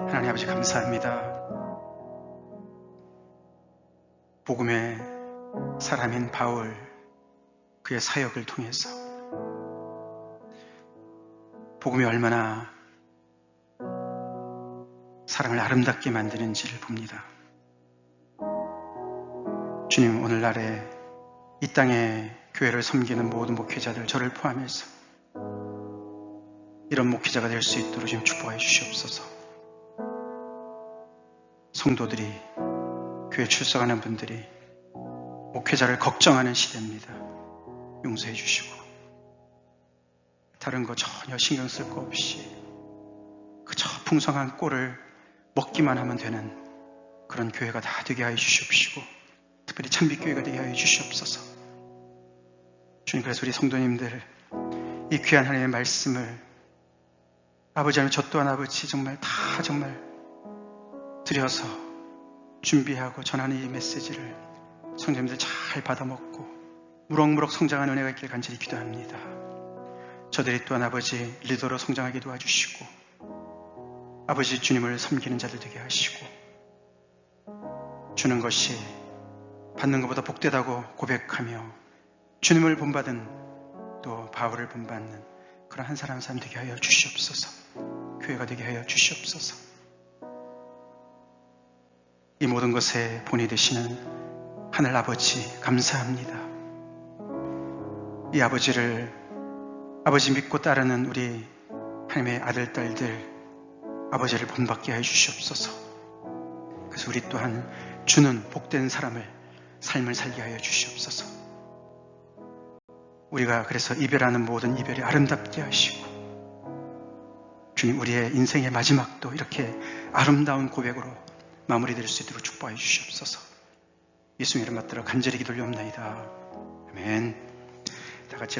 하나님 아버지 감사합니다. 복음의 사람인 바울, 그의 사역을 통해서 복음이 얼마나 사람을 아름답게 만드는지를 봅니다. 주님, 오늘날에 이 땅에 교회를 섬기는 모든 목회자들, 저를 포함해서 이런 목회자가 될 수 있도록 좀 축복해 주시옵소서. 성도들이, 교회 출석하는 분들이 목회자를 걱정하는 시대입니다. 용서해 주시고 다른 거 전혀 신경 쓸 거 없이 그저 풍성한 꼴을 먹기만 하면 되는 그런 교회가 다 되게 하여 주시옵시고, 특별히 찬빛교회가 되게 하여 주시옵소서. 주님, 그래서 우리 성도님들 이 귀한 하나님의 말씀을 아버지 하나님, 저 또한 아버지 정말 다 정말 드려서 준비하고 전하는 이 메시지를 성도님들 잘 받아먹고 무럭무럭 성장하는 은혜가 있길 간절히 기도합니다. 저들이 또한 아버지 리더로 성장하게 도와주시고 아버지 주님을 섬기는 자들 되게 하시고, 주는 것이 받는 것보다 복되다고 고백하며 주님을 본받은 또 바울을 본받는 그런 한 사람 한 사람 되게 하여 주시옵소서. 교회가 되게 하여 주시옵소서. 이 모든 것에 본이 되시는 하늘 아버지 감사합니다. 이 아버지를 아버지 믿고 따르는 우리 하나님의 아들 딸들 아버지를 본받게 하여 주시옵소서. 그래서 우리 또한 주는 복된 삶을 살게 하여 주시옵소서. 우리가 그래서 이별하는 모든 이별이 아름답게 하시고, 주님, 우리의 인생의 마지막도 이렇게 아름다운 고백으로 마무리될 수 있도록 축복해 주시옵소서. 예수님 이름 받들어 간절히 기도를 올리옵나이다. 아멘. 다 같이